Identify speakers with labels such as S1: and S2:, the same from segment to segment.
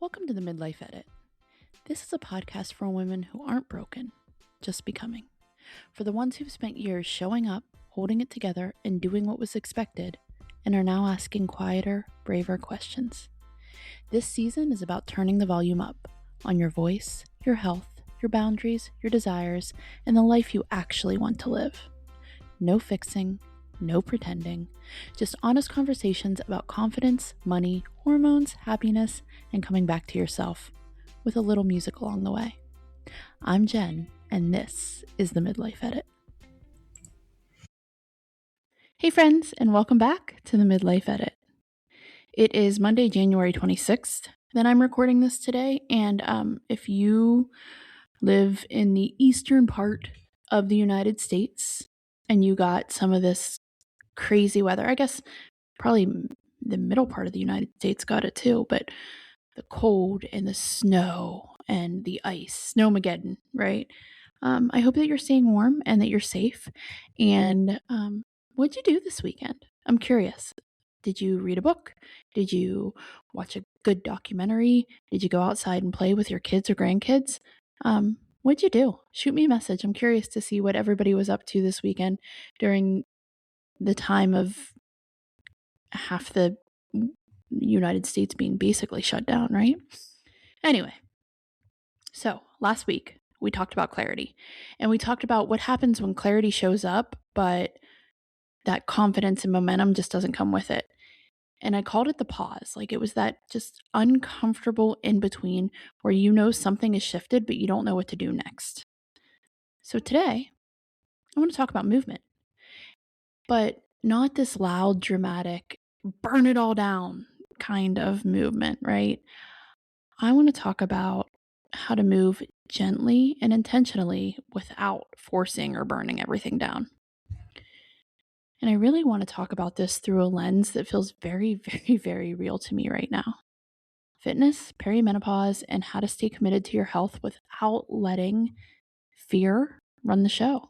S1: Welcome to the Midlife Edit. This is a podcast for women who aren't broken, just becoming. For the ones who've spent years showing up, holding it together, and doing what was expected, and are now asking quieter, braver questions. This season is about turning the volume up on your voice, your health, your boundaries, your desires, and the life you actually want to live. No fixing, no pretending, just honest conversations about confidence, money, hormones, happiness, and coming back to yourself, with a little music along the way. I'm Jen, and this is the Midlife Edit. Hey friends, and welcome back to the Midlife Edit. It is Monday, January 26th, that I'm recording this today, and if you live in the eastern part of the United States, and you got some of this crazy weather, I guess probably the middle part of the United States got it too, but the cold and the snow and the ice, snowmageddon, right? I hope that you're staying warm and that you're safe. And what'd you do this weekend? I'm curious. Did you read a book? Did you watch a good documentary? Did you go outside and play with your kids or grandkids? What'd you do? Shoot me a message. I'm curious to see what everybody was up to this weekend during the time of half the United States being basically shut down, right? Anyway, so last week we talked about clarity, and we talked about what happens when clarity shows up, but that confidence and momentum just doesn't come with it. And I called it the pause. Like, it was that just uncomfortable in between where you know something has shifted, but you don't know what to do next. So today, I want to talk about movement, but not this loud, dramatic, burn it all down kind of movement, right? I want to talk about how to move gently and intentionally without forcing or burning everything down. And I really want to talk about this through a lens that feels very, very, very real to me right now. Fitness, perimenopause, and how to stay committed to your health without letting fear run the show.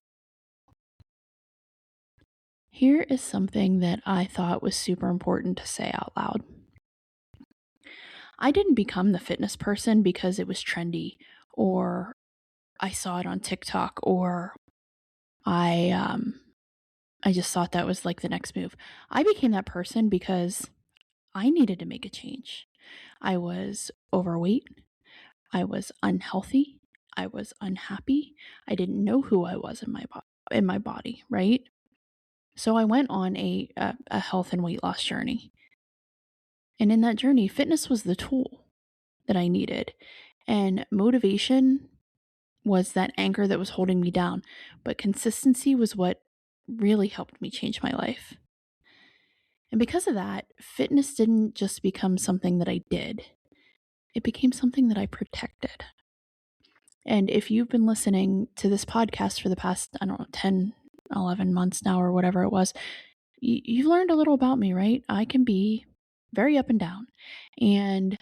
S1: Here is something that I thought was super important to say out loud. I didn't become the fitness person because it was trendy, or I saw it on TikTok, or I just thought that was like the next move. I became that person because I needed to make a change. I was overweight. I was unhealthy. I was unhappy. I didn't know who I was in my body, right? So I went on a health and weight loss journey. And in that journey, fitness was the tool that I needed. And motivation was that anchor that was holding me down. But consistency was what really helped me change my life. And because of that, fitness didn't just become something that I did, it became something that I protected. And if you've been listening to this podcast for the past, 10, 11 months now, or whatever it was, you've learned a little about me, right? I can be very up and down. And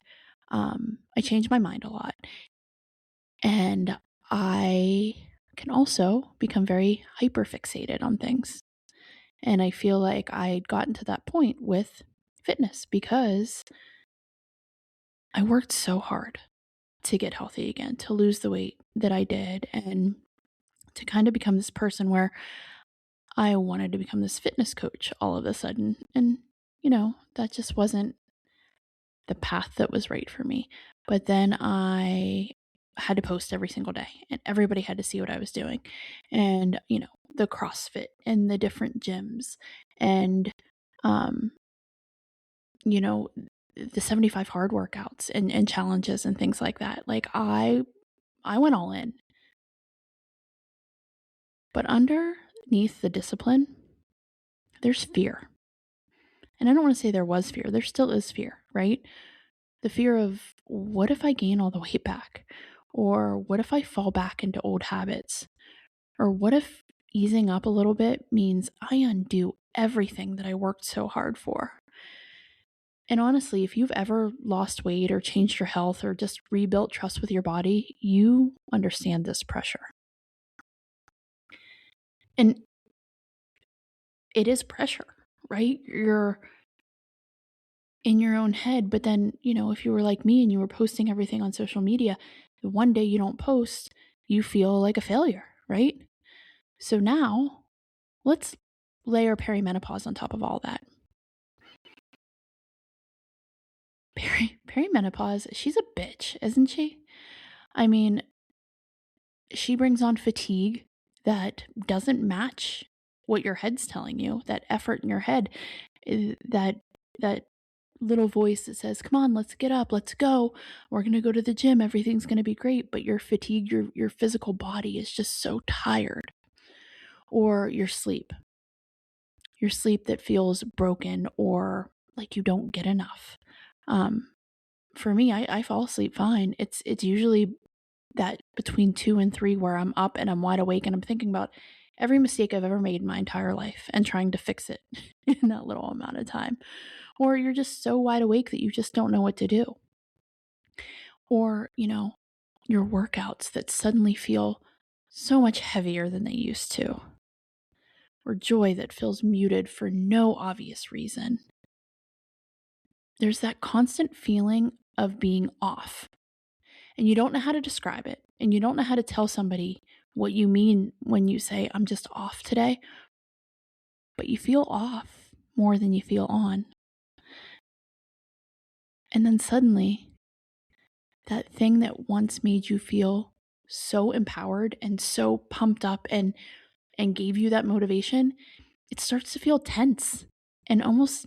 S1: I change my mind a lot. And I can also become very hyper fixated on things. And I feel like I'd gotten to that point with fitness because I worked so hard to get healthy again, to lose the weight that I did, and to kind of become this person where I wanted to become this fitness coach all of a sudden. And, that just wasn't the path that was right for me. But then I had to post every single day, and everybody had to see what I was doing. And, the CrossFit and the different gyms and, the 75 hard workouts and challenges and things like that. Like, I went all in. But underneath the discipline, there's fear. And I don't want to say there was fear. There still is fear, right? The fear of, what if I gain all the weight back? Or what if I fall back into old habits? Or what if easing up a little bit means I undo everything that I worked so hard for? And honestly, if you've ever lost weight or changed your health or just rebuilt trust with your body, you understand this pressure. And it is pressure, right? in your own head. But then, if you were like me and you were posting everything on social media, the one day you don't post, you feel like a failure, right? So now let's layer perimenopause on top of all that. Perimenopause, she's a bitch, isn't she? I mean, she brings on fatigue that doesn't match what your head's telling you. That effort in your head, that little voice that says, "Come on, let's get up, let's go. We're going to go to the gym. Everything's going to be great." But you're fatigued, your physical body is just so tired. Or your sleep that feels broken or like you don't get enough. For me, I fall asleep fine. It's usually that between 2 and 3 where I'm up and I'm wide awake and I'm thinking about every mistake I've ever made in my entire life and trying to fix it in that little amount of time. Or you're just so wide awake that you just don't know what to do. Or, your workouts that suddenly feel so much heavier than they used to. Or joy that feels muted for no obvious reason. There's that constant feeling of being off. And you don't know how to describe it. And you don't know how to tell somebody what you mean when you say, "I'm just off today." But you feel off more than you feel on. And then suddenly, that thing that once made you feel so empowered and so pumped up and gave you that motivation, it starts to feel tense and almost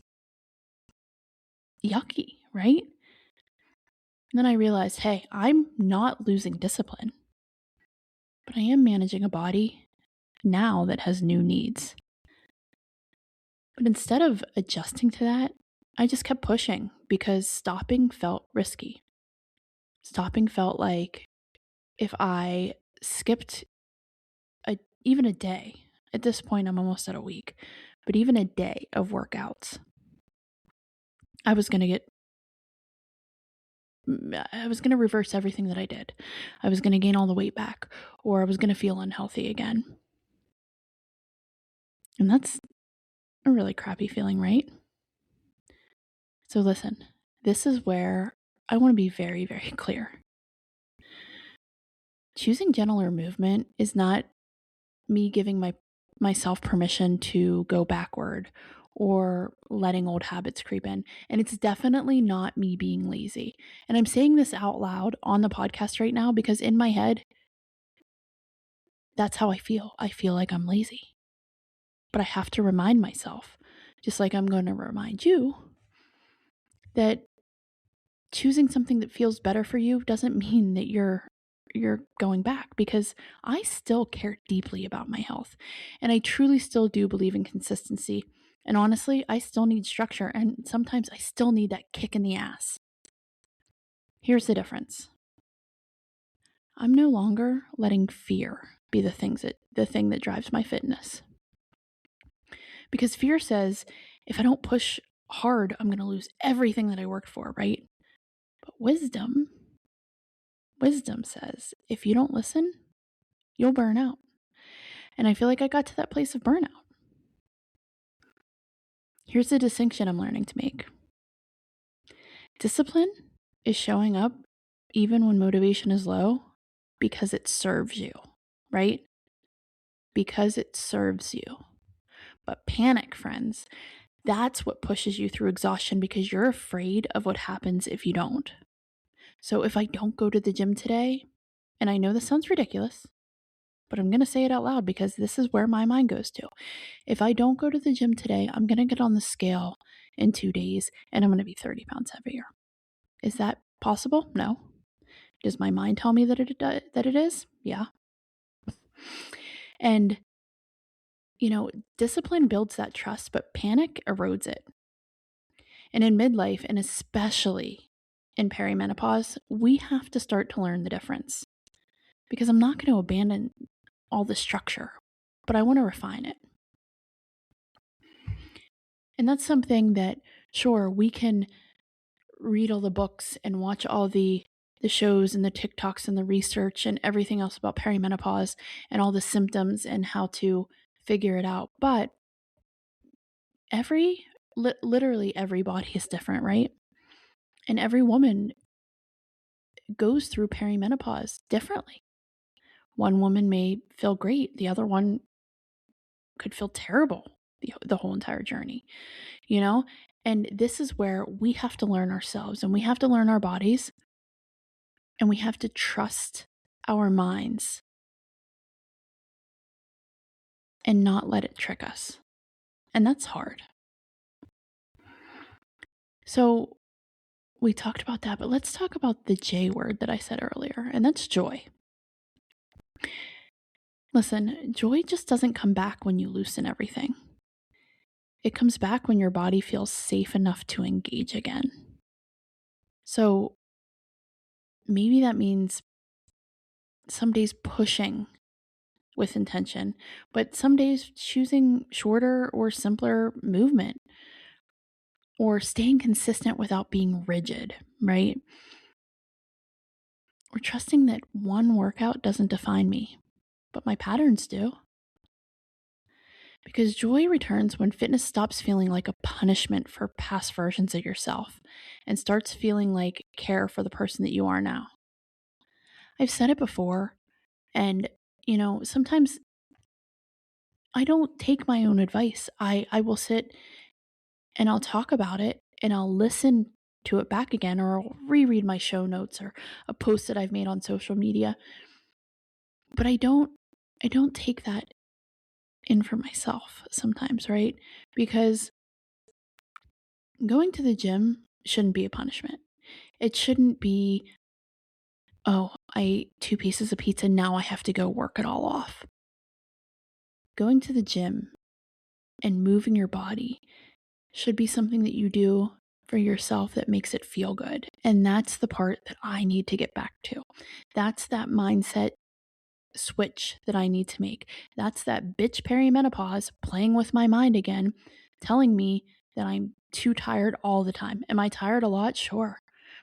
S1: yucky, right? And then I realized, hey, I'm not losing discipline, but I am managing a body now that has new needs. But instead of adjusting to that, I just kept pushing because stopping felt risky. Stopping felt like if I skipped even a day, at this point I'm almost at a week, but even a day of workouts, I was going to reverse everything that I did. I was going to gain all the weight back, or I was going to feel unhealthy again. And that's a really crappy feeling, right? So listen, this is where I want to be very, very clear. Choosing gentler movement is not me giving myself permission to go backward or letting old habits creep in. And it's definitely not me being lazy. And I'm saying this out loud on the podcast right now because in my head, that's how I feel. I feel like I'm lazy. But I have to remind myself, just like I'm going to remind you, that choosing something that feels better for you doesn't mean that you're going back, because I still care deeply about my health and I truly still do believe in consistency. And honestly, I still need structure and sometimes I still need that kick in the ass. Here's the difference. I'm no longer letting fear be the thing that drives my fitness. Because fear says, if I don't push hard, I'm going to lose everything that I worked for, right? But wisdom says, if you don't listen, you'll burn out. And I feel like I got to that place of burnout. Here's the distinction I'm learning to make. Discipline is showing up even when motivation is low because it serves you, right? Because it serves you. But panic, friends, that's what pushes you through exhaustion because you're afraid of what happens if you don't. So if I don't go to the gym today, and I know this sounds ridiculous, but I'm going to say it out loud because this is where my mind goes to. If I don't go to the gym today, I'm going to get on the scale in 2 days and I'm going to be 30 pounds heavier. Is that possible? No. Does my mind tell me that it is? Yeah. And, discipline builds that trust, but panic erodes it. And in midlife, and especially in perimenopause, we have to start to learn the difference. Because I'm not going to abandon all the structure, but I want to refine it. And that's something that, sure, we can read all the books and watch all the shows and the TikToks and the research and everything else about perimenopause and all the symptoms and how to figure it out. But every literally every body is different, right? And every woman goes through perimenopause differently. One woman may feel great, the other one could feel terrible the whole entire journey, you know? And this is where we have to learn ourselves and we have to learn our bodies and we have to trust our minds and not let it trick us. And that's hard. So we talked about that, but let's talk about the J word that I said earlier, and that's joy. Listen, joy just doesn't come back when you loosen everything. It comes back when your body feels safe enough to engage again. So maybe that means some days pushing with intention, but some days choosing shorter or simpler movement or staying consistent without being rigid, right? Or trusting that one workout doesn't define me, but my patterns do. Because joy returns when fitness stops feeling like a punishment for past versions of yourself and starts feeling like care for the person that you are now. I've said it before, and sometimes I don't take my own advice. I will sit and I'll talk about it and I'll listen to it back again, or I'll reread my show notes or a post that I've made on social media. But I don't take that in for myself sometimes, right? Because going to the gym shouldn't be a punishment. It shouldn't be, oh, I ate 2 pieces of pizza, now I have to go work it all off. Going to the gym and moving your body should be something that you do for yourself that makes it feel good. And that's the part that I need to get back to. That's that mindset switch that I need to make. That's that bitch perimenopause playing with my mind again, telling me that I'm too tired all the time. Am I tired a lot? Sure.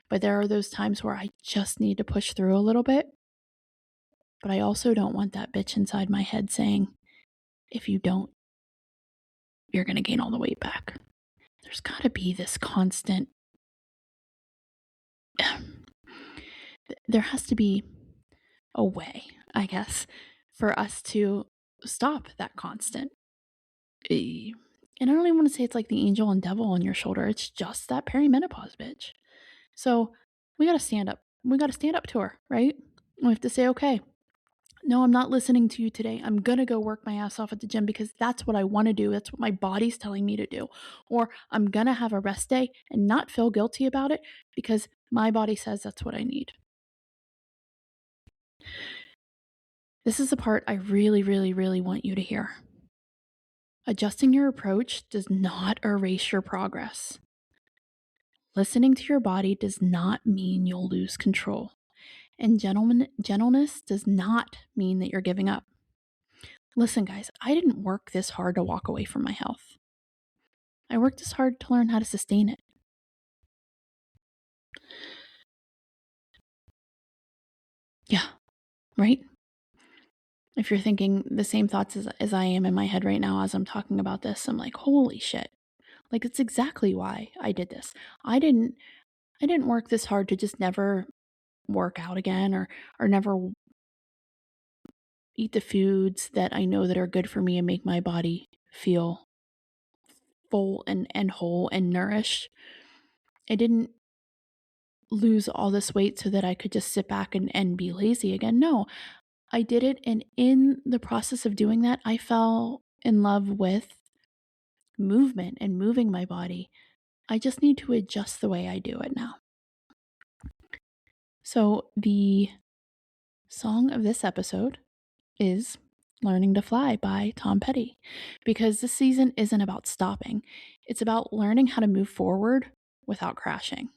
S1: But there are those times where I just need to push through a little bit. But I also don't want that bitch inside my head saying, if you don't, you're going to gain all the weight back. There's got to be this constant, there has to be a way, I guess, for us to stop that constant. And I don't even want to say it's like the angel and devil on your shoulder. It's just that perimenopause bitch. So we got to stand up. We got to stand up to her, right? We have to say, okay, no, I'm not listening to you today. I'm going to go work my ass off at the gym because that's what I want to do. That's what my body's telling me to do. Or I'm going to have a rest day and not feel guilty about it because my body says that's what I need. This is the part I really, really, really want you to hear. Adjusting your approach does not erase your progress. Listening to your body does not mean you'll lose control. And gentleness does not mean that you're giving up. Listen, guys, I didn't work this hard to walk away from my health. I worked this hard to learn how to sustain it. Yeah, right? If you're thinking the same thoughts as I am in my head right now as I'm talking about this, I'm like, holy shit. Like, it's exactly why I did this. I didn't work this hard to just never work out again or never eat the foods that I know that are good for me and make my body feel full and whole and nourished. I didn't lose all this weight so that I could just sit back and be lazy again. No, I did it. And in the process of doing that, I fell in love with movement and moving my body. I just need to adjust the way I do it now. So the song of this episode is Learning to Fly by Tom Petty, because this season isn't about stopping. It's about learning how to move forward without crashing,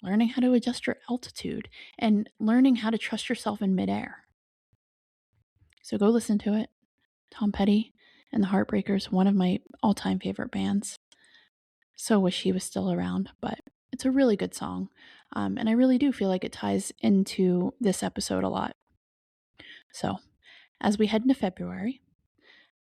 S1: learning how to adjust your altitude, and learning how to trust yourself in midair. So go listen to it. Tom Petty and the Heartbreakers, one of my all-time favorite bands. So wish he was still around, but it's a really good song. And I really do feel like it ties into this episode a lot. So as we head into February,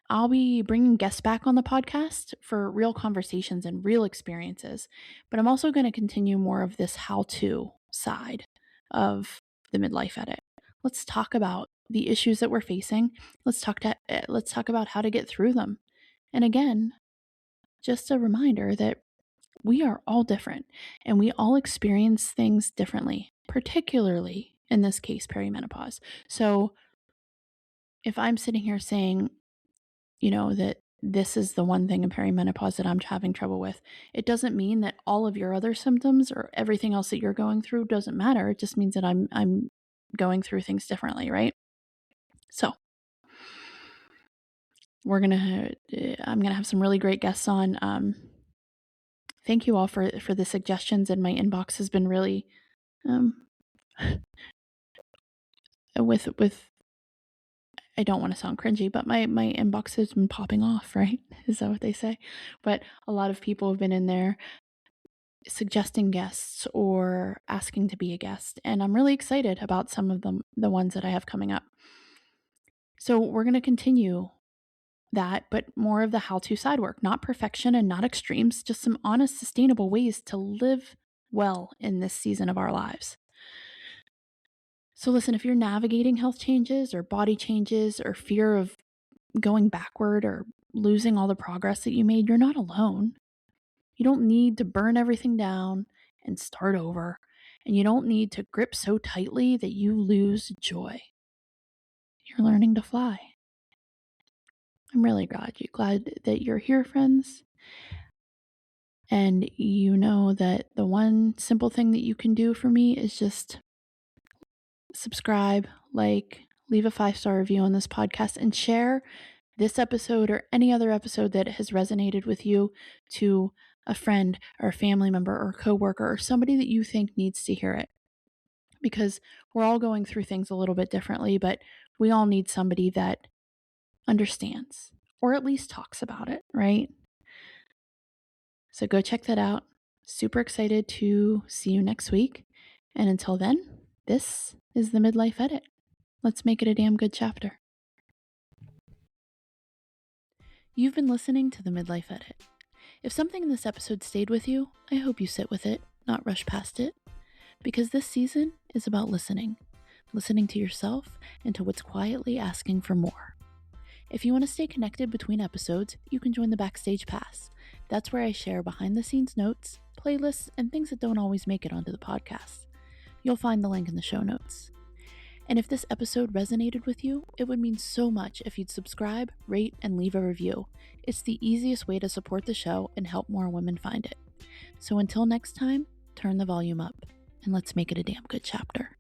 S1: I'll be bringing guests back on the podcast for real conversations and real experiences, but I'm also going to continue more of this how-to side of the midlife edit. Let's talk about the issues that we're facing. Let's talk about how to get through them. And again, just a reminder that we are all different and we all experience things differently, particularly in this case, perimenopause. So if I'm sitting here saying, that this is the one thing in perimenopause that I'm having trouble with, it doesn't mean that all of your other symptoms or everything else that you're going through doesn't matter. It just means that I'm going through things differently, right? So I'm gonna have some really great guests on. Thank you all for the suggestions, and my inbox has been really with I don't want to sound cringy, but my inbox has been popping off, right? Is that what they say? But a lot of people have been in there suggesting guests or asking to be a guest, and I'm really excited about some of them, the ones that I have coming up. So we're going to continue that, but more of the how-to side work, not perfection and not extremes, just some honest, sustainable ways to live well in this season of our lives. So listen, if you're navigating health changes or body changes or fear of going backward or losing all the progress that you made, you're not alone. You don't need to burn everything down and start over, and you don't need to grip so tightly that you lose joy. You're learning to fly. I'm really glad that you're here, friends. And you know that the one simple thing that you can do for me is just subscribe, leave a 5-star review on this podcast, and share this episode or any other episode that has resonated with you to a friend or a family member or a coworker or somebody that you think needs to hear it. Because we're all going through things a little bit differently, but we all need somebody that understands or at least talks about it, right? So go check that out. Super excited to see you next week. And until then, this is the Midlife Edit. Let's make it a damn good chapter. You've been listening to the Midlife Edit. If something in this episode stayed with you, I hope you sit with it, not rush past it. Because this season is about listening to yourself and to what's quietly asking for more. If you want to stay connected between episodes, you can join the Backstage Pass. That's where I share behind-the-scenes notes, playlists, and things that don't always make it onto the podcast. You'll find the link in the show notes. And if this episode resonated with you, it would mean so much if you'd subscribe, rate, and leave a review. It's the easiest way to support the show and help more women find it. So until next time, turn the volume up, and let's make it a damn good chapter.